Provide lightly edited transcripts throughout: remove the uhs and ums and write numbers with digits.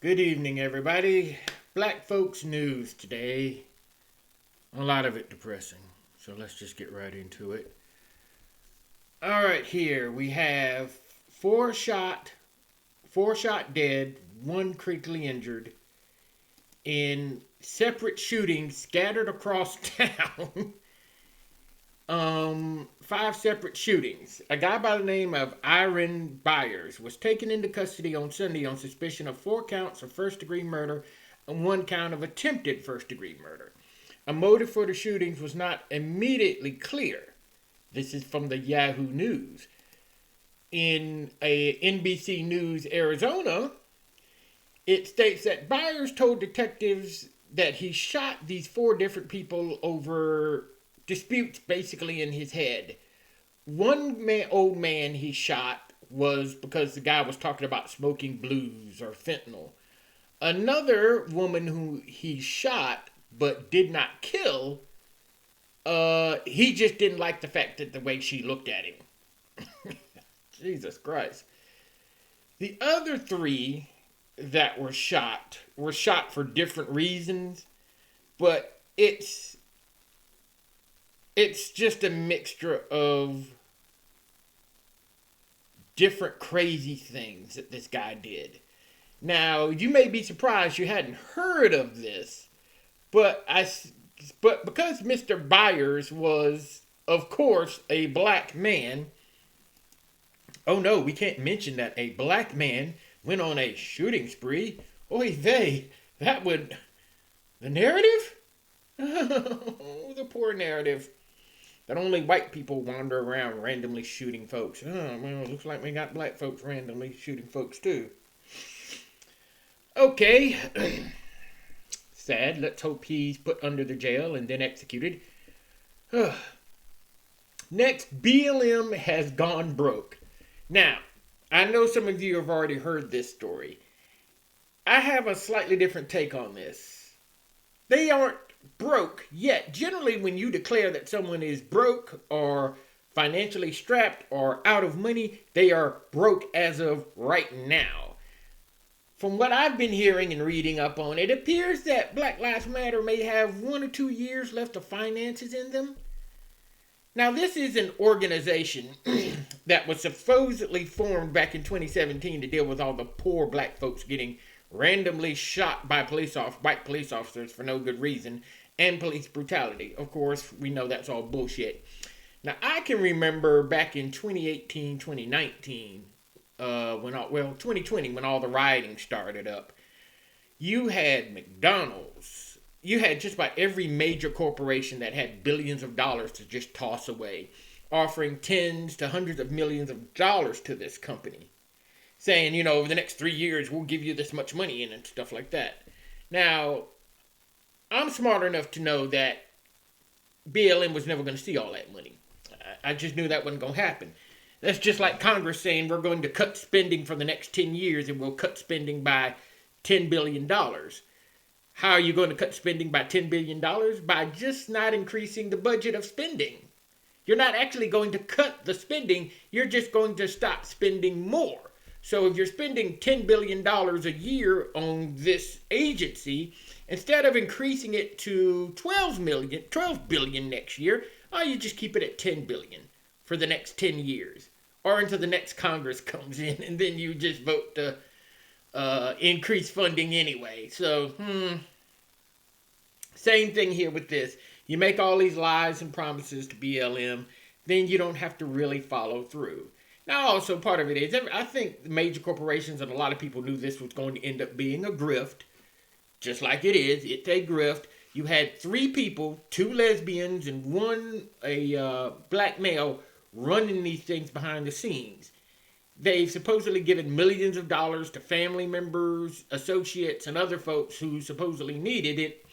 Good evening, everybody. Black folks news today. A lot of it depressing. So let's just get right into it. All right, here we have four shot dead, one critically injured in separate shootings scattered across town. Five separate shootings. A guy by the name of Aaron Byers was taken into custody on Sunday on suspicion of 4 counts of first-degree murder and 1 count of attempted first-degree murder. A motive for the shootings was not immediately clear. This is from the Yahoo News. In a NBC News Arizona, it states that Byers told detectives that he shot these 4 different people over disputes basically in his head. One old man he shot was because the guy was talking about smoking blues or fentanyl. Another woman who he shot but did not kill, he just didn't like the fact that the way she looked at him. Jesus Christ. The other 3 that were shot for different reasons, but it's just a mixture of different crazy things that this guy did. Now, you may be surprised you hadn't heard of this, but because Mr. Byers was, of course, a black man. Oh no, we can't mention that a black man went on a shooting spree. Oy vey, that would... The narrative? Oh, the poor narrative. That only white people wander around randomly shooting folks. Oh, well, it looks like we got black folks randomly shooting folks too. Okay. Sad. Let's hope he's put under the jail and then executed. Next, BLM has gone broke. Now, I know some of you have already heard this story. I have a slightly different take on this. They aren't broke yet. Generally, when you declare that someone is broke or financially strapped or out of money, they are broke as of right now. From what I've been hearing and reading up on, it appears that Black Lives Matter may have 1 or 2 years left of finances in them. Now, this is an organization that was supposedly formed back in 2017 to deal with all the poor black folks getting randomly shot by white police officers for no good reason, and police brutality. Of course, we know that's all bullshit. Now, I can remember back in 2018, 2019, 2020, when all the rioting started up, you had McDonald's. You had just about every major corporation that had billions of dollars to just toss away, offering tens to hundreds of millions of dollars to this company, saying, over the next 3 years, we'll give you this much money and stuff like that. Now, I'm smart enough to know that BLM was never going to see all that money. I just knew that wasn't going to happen. That's just like Congress saying we're going to cut spending for the next 10 years and we'll cut spending by $10 billion. How are you going to cut spending by $10 billion? By just not increasing the budget of spending. You're not actually going to cut the spending. You're just going to stop spending more. So if you're spending $10 billion a year on this agency, instead of increasing it to $12 billion next year, you just keep it at $10 billion for the next 10 years. Or until the next Congress comes in, and then you just vote to increase funding anyway. So, same thing here with this. You make all these lies and promises to BLM, then you don't have to really follow through. Now, also part of it is, I think the major corporations and a lot of people knew this was going to end up being a grift. Just like it is, it's a grift. You had 3 people, 2 lesbians and 1 black male running these things behind the scenes. They've supposedly given millions of dollars to family members, associates, and other folks who supposedly needed it.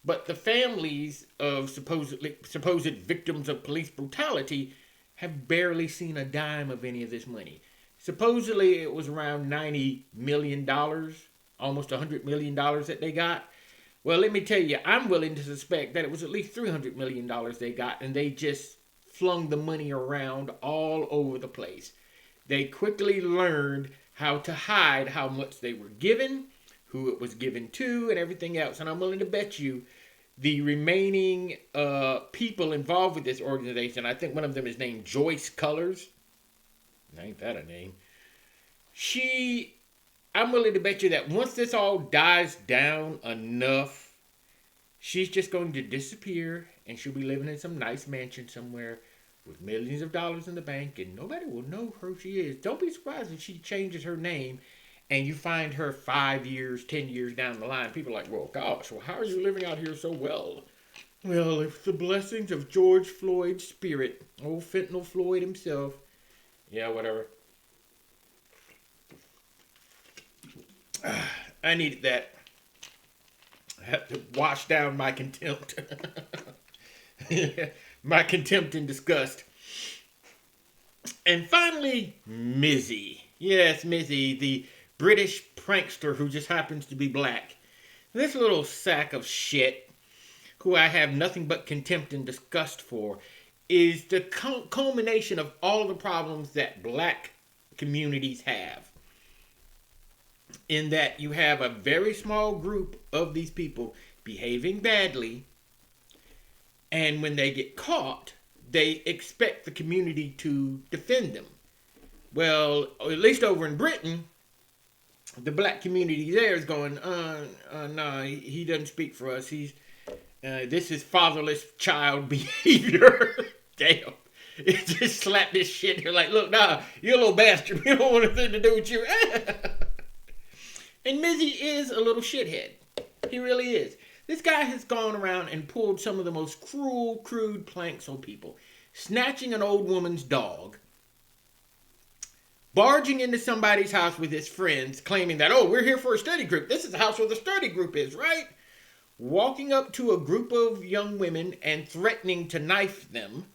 But the families of supposed victims of police brutality have barely seen a dime of any of this money. Supposedly it was around $90 million, almost $100 million that they got. Well, let me tell you, I'm willing to suspect that it was at least $300 million they got, and they just flung the money around all over the place. They quickly learned how to hide how much they were given, who it was given to, and everything else. And I'm willing to bet you the remaining people involved with this organization, I think one of them is named Joyce Colors. Ain't that a name? I'm willing to bet you that once this all dies down enough, she's just going to disappear and she'll be living in some nice mansion somewhere with millions of dollars in the bank and nobody will know who she is. Don't be surprised if she changes her name and you find her 5 years, 10 years down the line. People are like, well, gosh, well, how are you living out here so well? Well, it's the blessings of George Floyd's spirit. Old Fentanyl Floyd himself. Yeah, whatever. I needed that. I had to wash down my contempt. My contempt and disgust. And finally, Mizzy. Yes, Mizzy, the British prankster who just happens to be black. This little sack of shit, who I have nothing but contempt and disgust for, is the culmination of all the problems that black communities have. In that you have a very small group of these people behaving badly, and when they get caught, they expect the community to defend them. Well, at least over in Britain, the black community there is going, no, he doesn't speak for us. This is fatherless child behavior. Damn. It just slapped this shit. You're like, look, nah, you're a little bastard. We don't want anything to do with you. And Mizzy is a little shithead. He really is. This guy has gone around and pulled some of the most cruel, crude pranks on people. Snatching an old woman's dog. Barging into somebody's house with his friends, claiming that, oh, we're here for a study group. This is the house where the study group is, right? Walking up to a group of young women and threatening to knife them.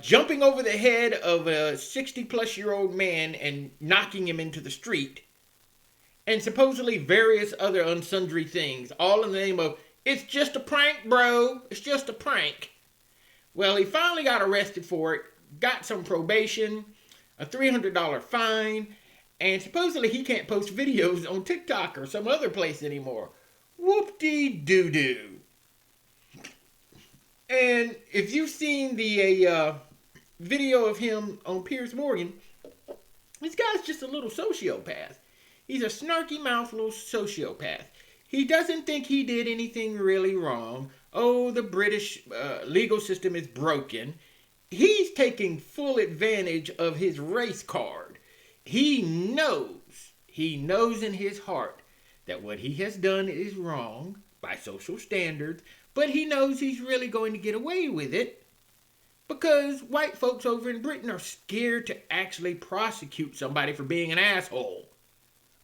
Jumping over the head of a 60-plus-year-old man and knocking him into the street. And supposedly various other unsundry things, all in the name of, it's just a prank, bro. It's just a prank. Well, he finally got arrested for it, got some probation, a $300 fine, and supposedly he can't post videos on TikTok or some other place anymore. Whoop-dee-doo-doo. And if you've seen the video of him on Piers Morgan, this guy's just a little sociopath. He's a snarky mouth little sociopath. He doesn't think he did anything really wrong. Oh, the British legal system is broken. He's taking full advantage of his race card. He knows in his heart that what he has done is wrong by social standards, but he knows he's really going to get away with it because white folks over in Britain are scared to actually prosecute somebody for being an asshole.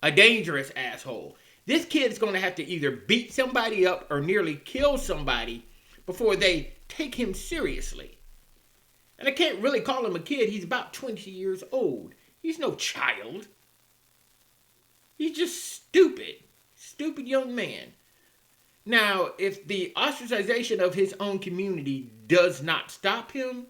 A dangerous asshole. This kid's going to have to either beat somebody up or nearly kill somebody before they take him seriously. And I can't really call him a kid. He's about 20 years old. He's no child. He's just stupid. Stupid young man. Now, if the ostracization of his own community does not stop him,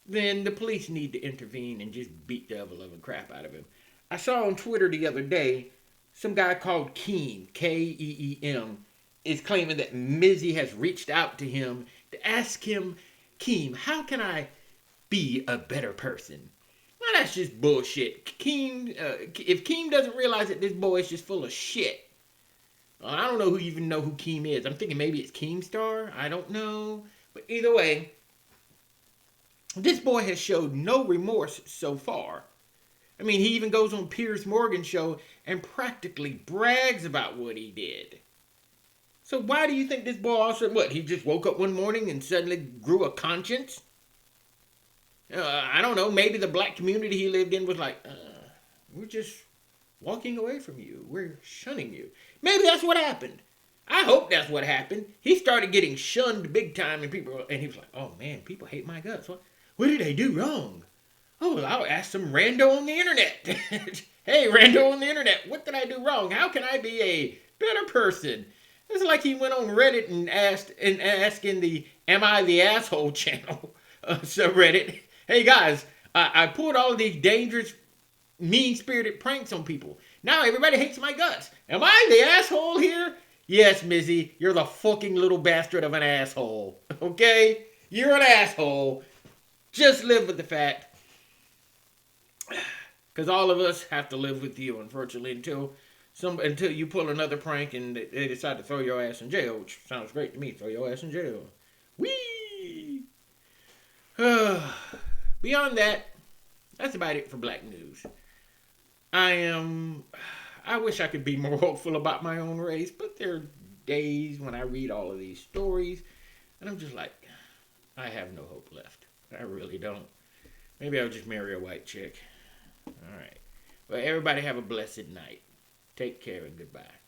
then the police need to intervene and just beat the ever-loving crap out of him. I saw on Twitter the other day, some guy called Keem, K-E-E-M, is claiming that Mizzy has reached out to him to ask him, Keem, how can I be a better person? Well, that's just bullshit. Keem, if Keem doesn't realize that this boy is just full of shit, I don't know even know who Keem is. I'm thinking maybe it's Keemstar. I don't know. But either way, this boy has showed no remorse so far. I mean, he even goes on Piers Morgan's show and practically brags about what he did. So why do you think this boy all of a sudden, what, he just woke up one morning and suddenly grew a conscience? I don't know, maybe the black community he lived in was like, we're just walking away from you. We're shunning you. Maybe that's what happened. I hope that's what happened. He started getting shunned big time and he was like, oh man, people hate my guts. What did I do wrong? Oh, well, I'll ask some rando on the internet. Hey, rando on the internet, what did I do wrong? How can I be a better person? It's like he went on Reddit and asked in the Am I the Asshole channel subreddit, hey guys, I pulled all of these dangerous mean-spirited pranks on people. Now everybody hates my guts. Am I the asshole here? Yes, Mizzy, you're the fucking little bastard of an asshole. Okay? You're an asshole. Just live with the fact. Because all of us have to live with you, unfortunately, until you pull another prank and they decide to throw your ass in jail, which sounds great to me. Throw your ass in jail. Whee! Beyond that, that's about it for Black News. I wish I could be more hopeful about my own race, but there are days when I read all of these stories and I'm just like, I have no hope left. I really don't. Maybe I'll just marry a white chick. All right. Well, everybody have a blessed night. Take care and goodbye.